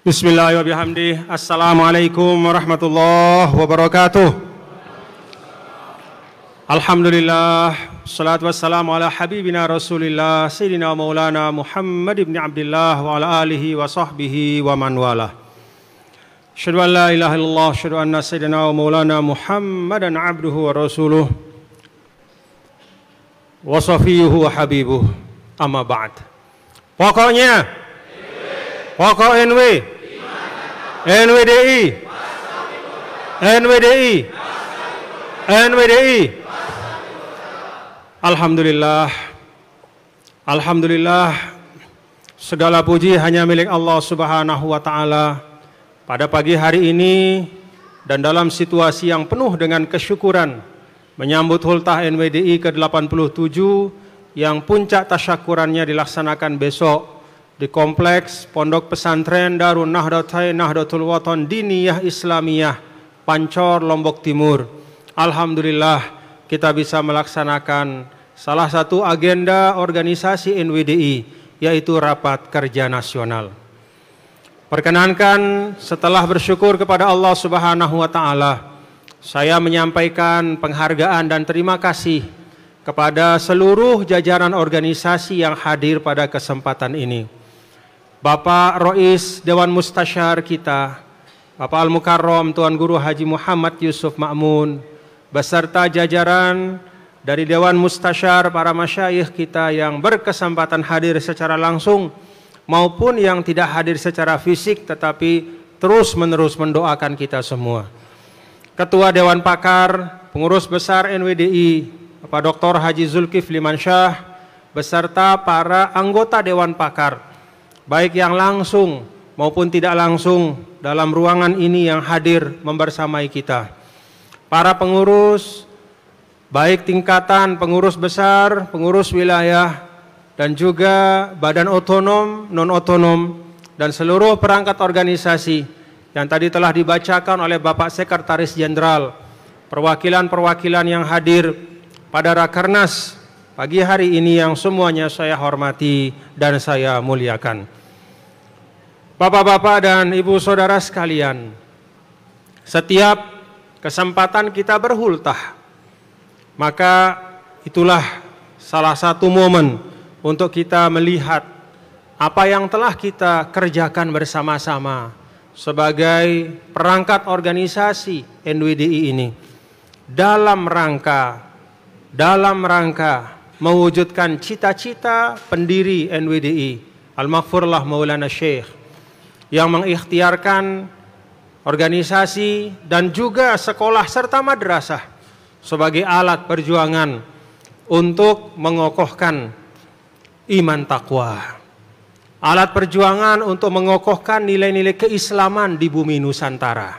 Bismillahirrahmanirrahim. Assalamualaikum warahmatullahi wabarakatuh. Alhamdulillah, salatu wassalamu ala habibina rasulillah Sayyidina maulana Muhammad ibn Abdullah wa ala alihi wa sahbihi wa man wala. Asyhadu an la ilaha illallah, asyhadu anna Sayyidina wa maulana Muhammadan abduhu wa rasuluh wa safiyuhu wa habibuh. Amma ba'd. Pokok NWDI, Alhamdulillah, segala puji hanya milik Allah Subhanahu wa Ta'ala. Pada pagi hari ini dan dalam situasi yang penuh dengan kesyukuran menyambut hultah NWDI ke-87 yang puncak tasyakurannya dilaksanakan besok di kompleks Pondok Pesantren Darun Nahdlatul Wathon Diniyah Islamiyah Pancor, Lombok Timur. Alhamdulillah kita bisa melaksanakan salah satu agenda organisasi NWDI, yaitu Rapat Kerja Nasional. Perkenankan setelah bersyukur kepada Allah Subhanahu wa Ta'ala, saya menyampaikan penghargaan dan terima kasih kepada seluruh jajaran organisasi yang hadir pada kesempatan ini. Bapak Rois Dewan Mustasyar kita, Bapak Al-Mukarram Tuan Guru Haji Muhammad Yusuf Ma'mun, beserta jajaran dari Dewan Mustasyar, para masyayikh kita yang berkesempatan hadir secara langsung maupun yang tidak hadir secara fisik tetapi terus-menerus mendoakan kita semua. Ketua Dewan Pakar, Pengurus Besar NWDI, Bapak Dr. Haji Zulkifli Mansyah, beserta para anggota Dewan Pakar, baik yang langsung maupun tidak langsung dalam ruangan ini yang hadir membersamai kita. Para pengurus, baik tingkatan pengurus besar, pengurus wilayah, dan juga badan otonom, non-otonom, dan seluruh perangkat organisasi yang tadi telah dibacakan oleh Bapak Sekretaris Jenderal, perwakilan-perwakilan yang hadir pada Rakernas pagi hari ini yang semuanya saya hormati dan saya muliakan. Bapak-bapak dan ibu saudara sekalian, setiap kesempatan kita berhultah, maka itulah salah satu momen untuk kita melihat apa yang telah kita kerjakan bersama-sama sebagai perangkat organisasi NWDI ini dalam rangka mewujudkan cita-cita pendiri NWDI Al-Maghfurlah Maulana Syekh yang mengikhtiarkan organisasi dan juga sekolah serta madrasah sebagai alat perjuangan untuk mengokohkan iman takwa, alat perjuangan untuk mengokohkan nilai-nilai keislaman di bumi Nusantara,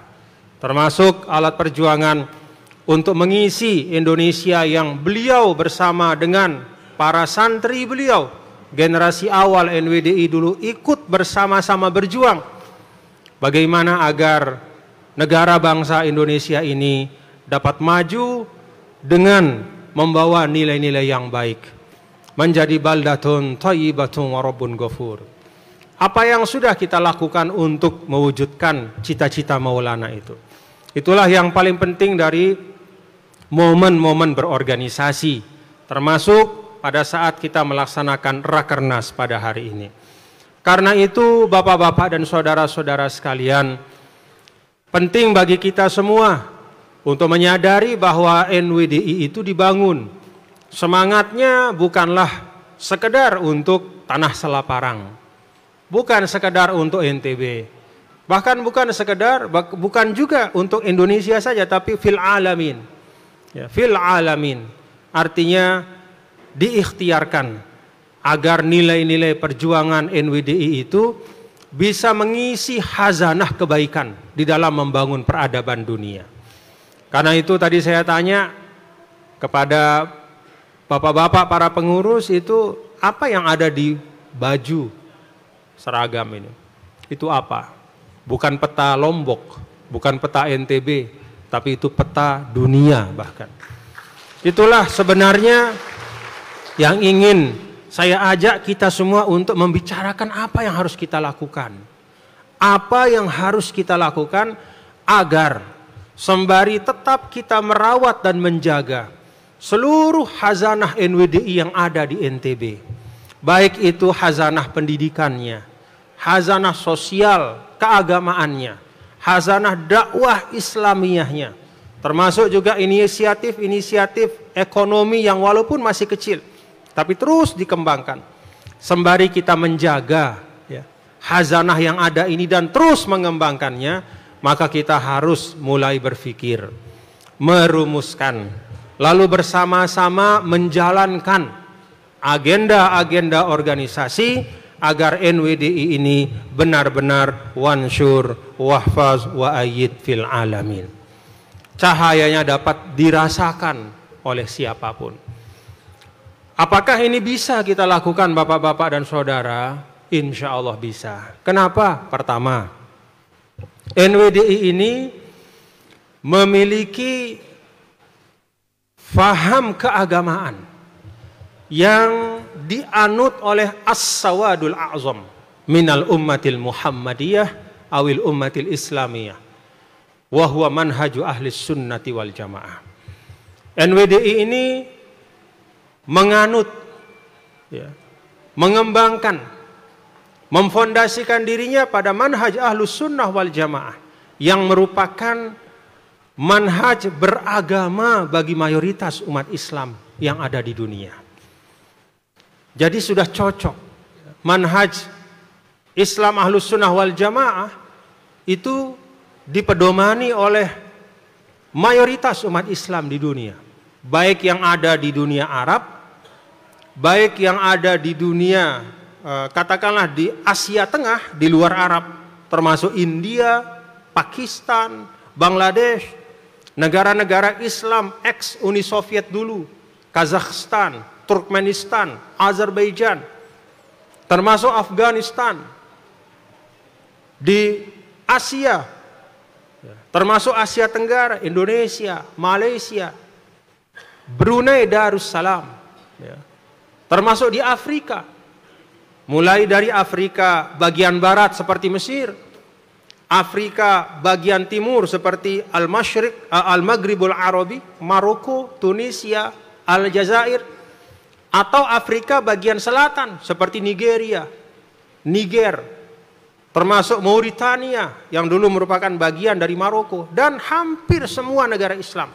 termasuk alat perjuangan untuk mengisi Indonesia yang beliau bersama dengan para santri beliau, generasi awal NWDI dulu ikut bersama-sama berjuang bagaimana agar negara bangsa Indonesia ini dapat maju dengan membawa nilai-nilai yang baik, menjadi baldatun thayyibatun wa rabbun ghafur. Apa yang sudah kita lakukan untuk mewujudkan cita-cita Maulana itu? Itulah yang paling penting dari momen-momen berorganisasi, termasuk pada saat kita melaksanakan Rakernas pada hari ini. Karena itu bapak-bapak dan saudara-saudara sekalian, penting bagi kita semua untuk menyadari bahwa NWDI itu dibangun. Semangatnya bukanlah sekedar untuk tanah Selaparang, bukan sekedar untuk NTB, bahkan bukan juga untuk Indonesia saja, tapi fil alamin. Ya, fil alamin artinya diikhtiarkan agar nilai-nilai perjuangan NWDI itu bisa mengisi khazanah kebaikan di dalam membangun peradaban dunia. Karena itu tadi saya tanya kepada bapak-bapak para pengurus itu, apa yang ada di baju seragam ini? Itu apa? Bukan peta Lombok, bukan peta NTB, tapi itu peta dunia bahkan. Itulah sebenarnya yang ingin saya ajak kita semua untuk membicarakan apa yang harus kita lakukan. Apa yang harus kita lakukan agar sembari tetap kita merawat dan menjaga seluruh khazanah NWDI yang ada di NTB. Baik itu khazanah pendidikannya, khazanah sosial keagamaannya, khazanah dakwah Islamiyahnya, termasuk juga inisiatif-inisiatif ekonomi yang walaupun masih kecil, tapi terus dikembangkan. Sembari kita menjaga khazanah yang ada ini dan terus mengembangkannya, maka kita harus mulai berpikir, merumuskan, lalu bersama-sama menjalankan agenda-agenda organisasi agar NWDI ini benar-benar wansur wahfaz wa ayyid fil alamin. Cahayanya dapat dirasakan oleh siapapun. Apakah ini bisa kita lakukan Bapak-bapak dan saudara? Insya Allah bisa. Kenapa? Pertama, NWDI ini memiliki faham keagamaan yang dianut oleh as-sawadul a'zam minal ummatil muhammadiyah awil ummatil islamiyah wa huwa manhaju ahli sunnati wal jamaah. NWDI ini menganut, mengembangkan, memfondasikan dirinya pada manhaj ahlus sunnah wal jamaah yang merupakan manhaj beragama bagi mayoritas umat Islam yang ada di dunia. Jadi sudah cocok manhaj Islam ahlus sunnah wal jamaah itu dipedomani oleh mayoritas umat Islam di dunia, baik yang ada di dunia Arab, baik yang ada di dunia katakanlah di Asia Tengah, di luar Arab, termasuk India, Pakistan, Bangladesh, negara-negara Islam ex Uni Soviet dulu, Kazakhstan, Turkmenistan, Azerbaijan, termasuk Afghanistan, di Asia, termasuk Asia Tenggara, Indonesia, Malaysia, Brunei Darussalam, termasuk di Afrika. Mulai dari Afrika bagian barat seperti Mesir, Afrika bagian timur seperti Al-Masyriq, Al-Maghribul Arabi, Maroko, Tunisia, Aljazair, atau Afrika bagian selatan seperti Nigeria, Niger, termasuk Mauritania yang dulu merupakan bagian dari Maroko, dan hampir semua negara Islam.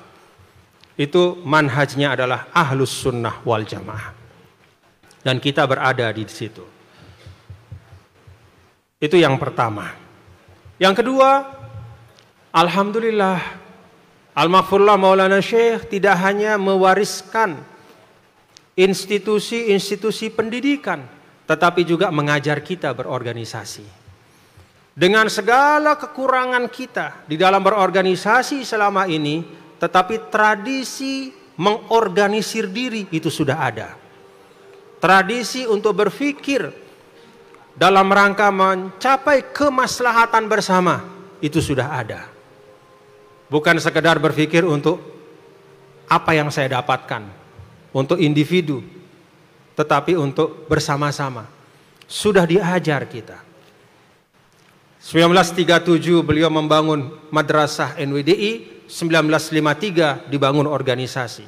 Itu manhajnya adalah ahlus sunnah wal jamaah. Dan kita berada di situ. Itu yang pertama. Yang kedua, alhamdulillah, al-maghfurullah Maulana Syekh tidak hanya mewariskan institusi-institusi pendidikan, tetapi juga mengajar kita berorganisasi. Dengan segala kekurangan kita di dalam berorganisasi selama ini, tetapi tradisi mengorganisir diri itu sudah ada. Tradisi untuk berpikir dalam rangka mencapai kemaslahatan bersama itu sudah ada. Bukan sekedar berpikir untuk apa yang saya dapatkan untuk individu, tetapi untuk bersama-sama. Sudah diajar kita. 1937 beliau membangun madrasah NWDI, 1953 dibangun organisasi.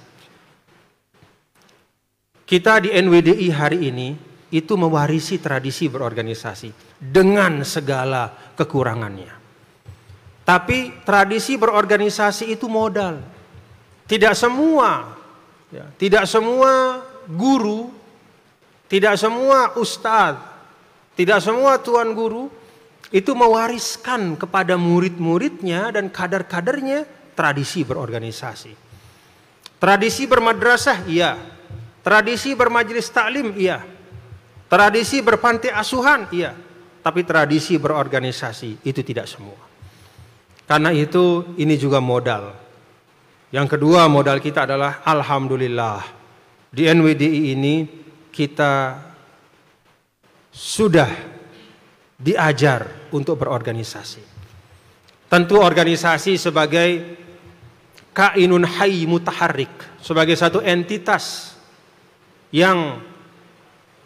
Kita di NWDI hari ini itu mewarisi tradisi berorganisasi dengan segala kekurangannya. Tapi tradisi berorganisasi itu modal. Tidak semua guru, tidak semua ustadz, tidak semua tuan guru itu mewariskan kepada murid-muridnya dan kader-kadernya tradisi berorganisasi. Tradisi bermadrasah iya, tradisi bermajelis taklim iya, tradisi berpanti asuhan iya, tapi tradisi berorganisasi itu tidak semua. Karena itu ini juga modal. Yang kedua modal kita adalah alhamdulillah di NWDI ini kita sudah diajar untuk berorganisasi. Tentu organisasi sebagai kainun hayy mutaharrik, sebagai satu entitas yang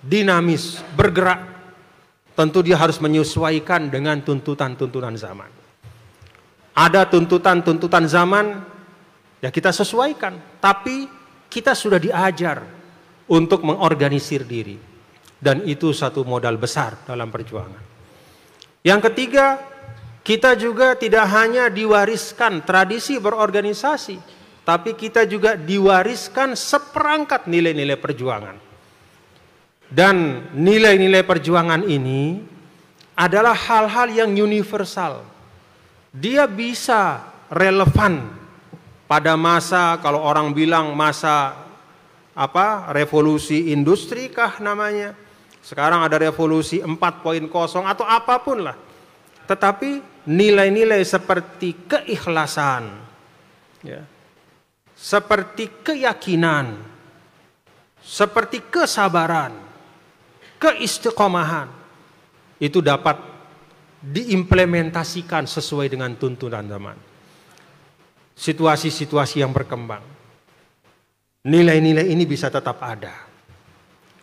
dinamis, bergerak, tentu dia harus menyesuaikan dengan tuntutan-tuntutan zaman. Ada tuntutan-tuntutan zaman, ya kita sesuaikan. Tapi kita sudah diajar untuk mengorganisir diri. Dan itu satu modal besar dalam perjuangan. Yang ketiga, kita juga tidak hanya diwariskan tradisi berorganisasi, tapi kita juga diwariskan seperangkat nilai-nilai perjuangan. Dan nilai-nilai perjuangan ini adalah hal-hal yang universal. Dia bisa relevan pada masa, kalau orang bilang masa revolusi industri kah namanya. Sekarang ada revolusi 4.0 atau apapun lah. Tetapi nilai-nilai seperti keikhlasan, ya, seperti keyakinan, seperti kesabaran, keistiqomahan, itu dapat diimplementasikan sesuai dengan tuntutan zaman. Situasi-situasi yang berkembang, nilai-nilai ini bisa tetap ada.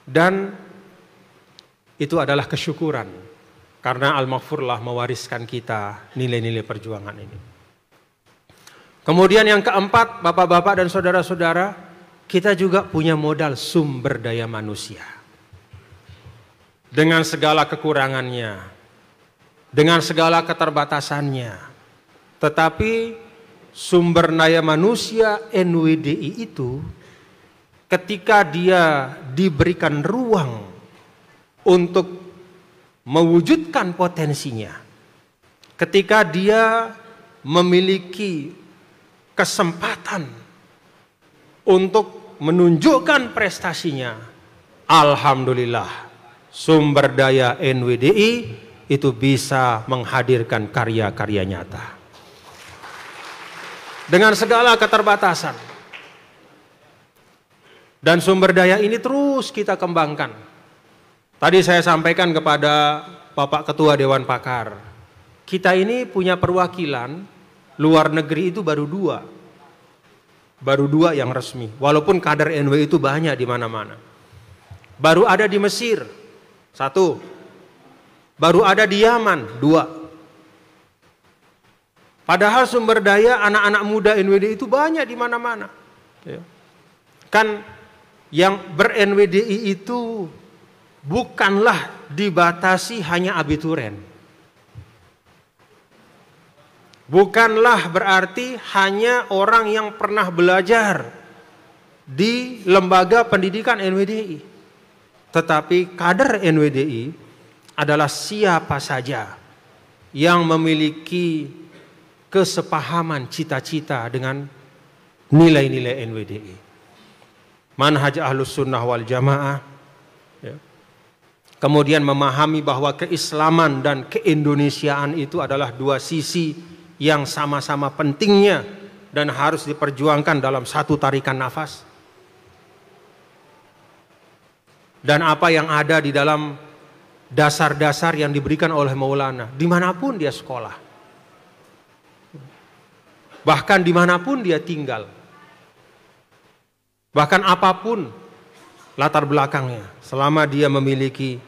Dan itu adalah kesyukuran, karena Al-Maghfurlah mewariskan kita nilai-nilai perjuangan ini. Kemudian yang keempat, bapak-bapak dan saudara-saudara, kita juga punya modal sumber daya manusia. Dengan segala kekurangannya, dengan segala keterbatasannya, tetapi sumber daya manusia NWDI itu ketika dia diberikan ruang untuk mewujudkan potensinya, ketika dia memiliki kesempatan untuk menunjukkan prestasinya, alhamdulillah sumber daya NWDI itu bisa menghadirkan karya-karya nyata. Dengan segala keterbatasan. Dan sumber daya ini terus kita kembangkan. Tadi saya sampaikan kepada Bapak Ketua Dewan Pakar, kita ini punya perwakilan luar negeri itu baru dua yang resmi. Walaupun kader NW itu banyak di mana-mana. Baru ada di Mesir, 1. Baru ada di Yaman, 2. Padahal sumber daya anak-anak muda NWDI itu banyak di mana-mana. Kan yang ber-NWDI itu bukanlah dibatasi hanya abituren. Bukanlah berarti hanya orang yang pernah belajar di lembaga pendidikan NWDI. Tetapi kader NWDI adalah siapa saja yang memiliki kesepahaman cita-cita dengan nilai-nilai NWDI. Manhaj Ahlus Sunnah wal Jamaah, ya. Kemudian memahami bahwa keislaman dan keindonesiaan itu adalah dua sisi yang sama-sama pentingnya dan harus diperjuangkan dalam satu tarikan nafas. Dan apa yang ada di dalam dasar-dasar yang diberikan oleh Maulana, dimanapun dia sekolah, bahkan dimanapun dia tinggal, bahkan apapun latar belakangnya, selama dia memiliki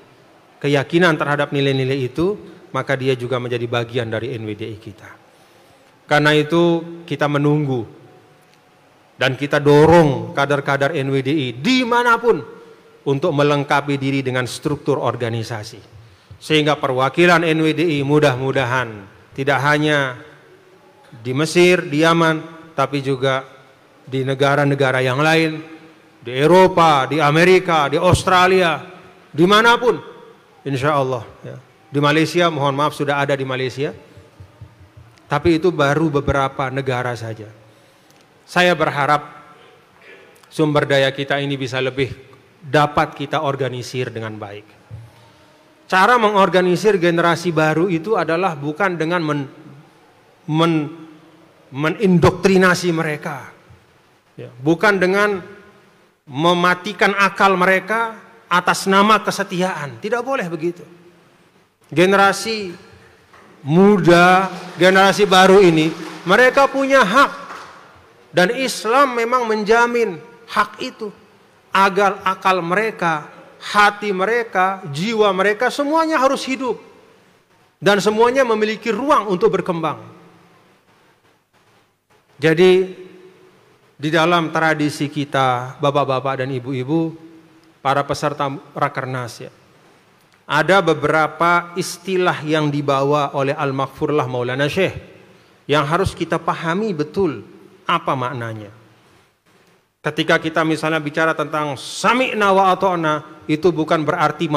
keyakinan terhadap nilai-nilai itu, maka dia juga menjadi bagian dari NWDI kita. Karena itu kita menunggu dan kita dorong kader-kader NWDI dimanapun untuk melengkapi diri dengan struktur organisasi. Sehingga perwakilan NWDI mudah-mudahan tidak hanya di Mesir, di Yaman, tapi juga di negara-negara yang lain, di Eropa, di Amerika, di Australia, dimanapun, insya Allah. Ya. Di Malaysia, mohon maaf sudah ada di Malaysia, tapi itu baru beberapa negara saja. Saya berharap sumber daya kita ini bisa lebih dapat kita organisir dengan baik. Cara mengorganisir generasi baru itu adalah bukan dengan mengindoktrinasi mereka, ya, bukan dengan mematikan akal mereka atas nama kesetiaan. Tidak boleh begitu. Generasi muda, generasi baru ini, mereka punya hak, dan Islam memang menjamin hak itu, agar akal mereka hati mereka, jiwa mereka semuanya harus hidup. Dan semuanya memiliki ruang untuk berkembang. Jadi di dalam tradisi kita, bapak-bapak dan ibu-ibu, para peserta Rakernas ya, ada beberapa istilah yang dibawa oleh Al-Maghfurlah Maulana Syekh yang harus kita pahami betul apa maknanya. Ketika kita misalnya bicara tentang sami'na wa ata'na, itu bukan berarti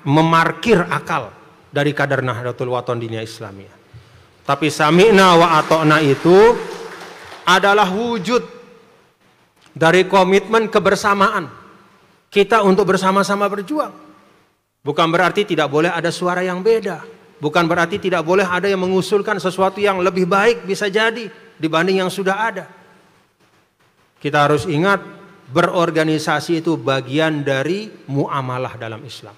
memarkir akal dari kadar Nahdlatul Wathon Diniyah Islamiyah. Tapi sami'na wa ata'na itu adalah wujud dari komitmen kebersamaan kita untuk bersama-sama berjuang. Bukan berarti tidak boleh ada suara yang beda. Bukan berarti tidak boleh ada yang mengusulkan sesuatu yang lebih baik bisa jadi dibanding yang sudah ada. Kita harus ingat, berorganisasi itu bagian dari muamalah dalam Islam.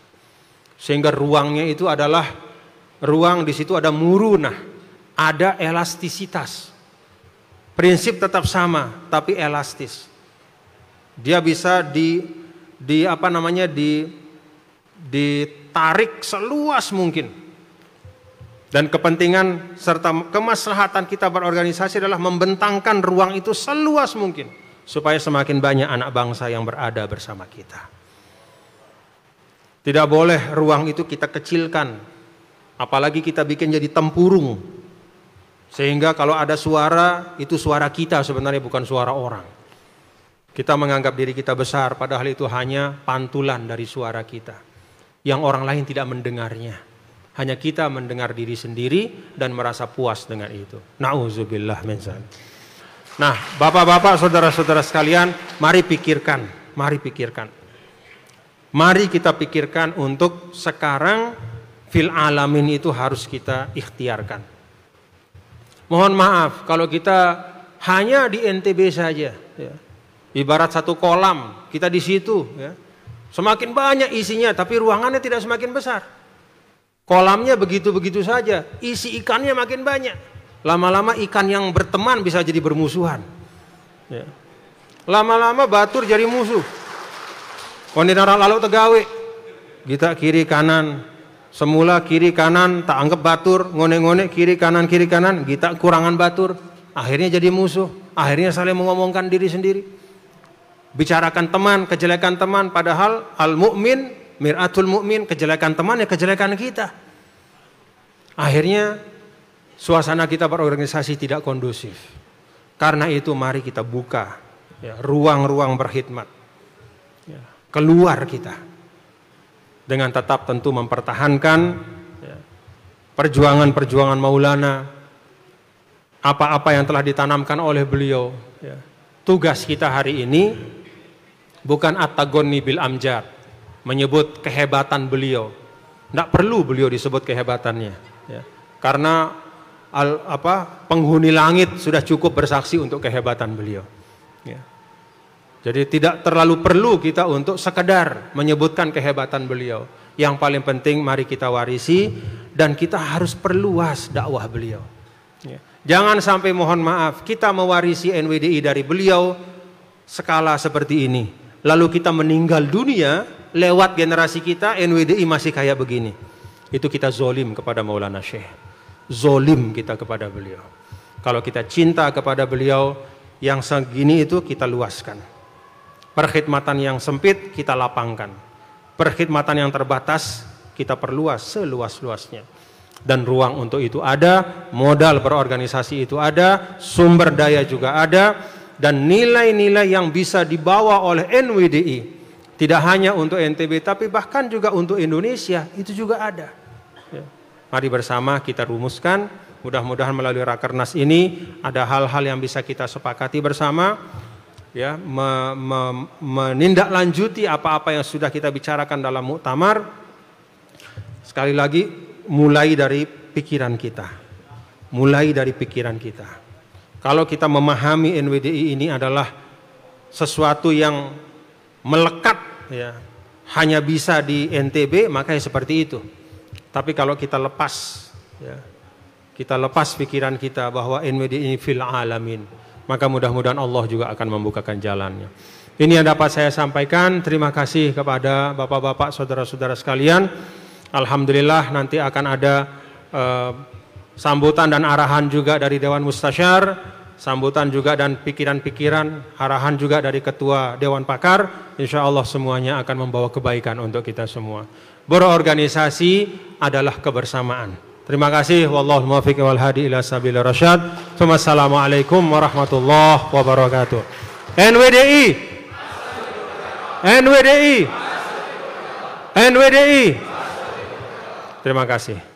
Sehingga ruangnya itu adalah ruang, di situ ada murunah, ada elastisitas. Prinsip tetap sama, tapi elastis. Dia bisa ditarik seluas mungkin. Dan kepentingan serta kemaslahatan kita berorganisasi adalah membentangkan ruang itu seluas mungkin, supaya semakin banyak anak bangsa yang berada bersama kita. Tidak boleh ruang itu kita kecilkan, apalagi kita bikin jadi tempurung, sehingga kalau ada suara, itu suara kita sebenarnya, bukan suara orang. Kita menganggap diri kita besar, padahal itu hanya pantulan dari suara kita, yang orang lain tidak mendengarnya. Hanya kita mendengar diri sendiri dan merasa puas dengan itu. Na'udzubillah min dzalik. Nah, bapak-bapak, saudara-saudara sekalian, mari pikirkan. Mari kita pikirkan untuk sekarang fil alamin itu harus kita ikhtiarkan. Mohon maaf kalau kita hanya di NTB saja, ya. Ibarat satu kolam, kita di situ, ya. Semakin banyak isinya, tapi ruangannya tidak semakin besar. Kolamnya begitu-begitu saja, isi ikannya makin banyak. Lama-lama ikan yang berteman bisa jadi bermusuhan. Ya. Lama-lama batur jadi musuh. Kondinar lalu tegawe, kita kiri kanan. Semula kiri kanan tak anggap batur, ngone-ngone kiri kanan, kita kurangan batur. Akhirnya jadi musuh, akhirnya saling mengomongkan diri sendiri. Bicarakan teman, kejelekan teman, padahal al-mu'min, mir'atul mu'min, kejelekan teman ya kejelekan kita. Akhirnya suasana kita berorganisasi tidak kondusif. Karena itu mari kita buka ya, ruang-ruang berkhidmat. Ya, keluar kita. Dengan tetap tentu mempertahankan ya, perjuangan-perjuangan Maulana. Apa-apa yang telah ditanamkan oleh beliau. Ya. Tugas kita hari ini bukan at-tagonni bil amjad, menyebut kehebatan beliau. Tidak perlu beliau disebut kehebatannya. Ya. Karena penghuni langit sudah cukup bersaksi untuk kehebatan beliau. Ya. Jadi tidak terlalu perlu kita untuk sekedar menyebutkan kehebatan beliau. Yang paling penting mari kita warisi dan kita harus perluas dakwah beliau. Ya. Jangan sampai mohon maaf kita mewarisi NWDI dari beliau skala seperti ini. Lalu kita meninggal dunia lewat generasi kita NWDI masih kayak begini. Itu kita zolim kepada Maulana Syekh. Zolim kita kepada beliau. Kalau kita cinta kepada beliau, yang segini itu kita luaskan. Perkhidmatan yang sempit kita lapangkan. Perkhidmatan yang terbatas kita perluas seluas-luasnya. Dan ruang untuk itu ada, modal berorganisasi itu ada, sumber daya juga ada, dan nilai-nilai yang bisa dibawa oleh NWDI tidak hanya untuk NTB tapi bahkan juga untuk Indonesia itu juga ada. Ya. Mari bersama kita rumuskan, mudah-mudahan melalui Rakernas ini ada hal-hal yang bisa kita sepakati bersama, ya, menindaklanjuti apa-apa yang sudah kita bicarakan dalam muktamar. Sekali lagi, mulai dari pikiran kita, Kalau kita memahami NWDI ini adalah sesuatu yang melekat, ya, hanya bisa di NTB, makanya seperti itu. Tapi kalau kita lepas, ya, kita lepas pikiran kita bahwa NWDI ini fil alamin, maka mudah-mudahan Allah juga akan membukakan jalannya. Ini yang dapat saya sampaikan. Terima kasih kepada bapak-bapak, saudara-saudara sekalian. Alhamdulillah nanti akan ada sambutan dan arahan juga dari Dewan Mustasyar, sambutan juga dan pikiran-pikiran, arahan juga dari Ketua Dewan Pakar. Insya Allah semuanya akan membawa kebaikan untuk kita semua. Berorganisasi adalah kebersamaan. Terima kasih. Wallahul muwaffiq wal hadi ila sabilir rasyad. Wassalamualaikum warahmatullahi wabarakatuh. NWDI, NWDI, NWDI. Terima kasih.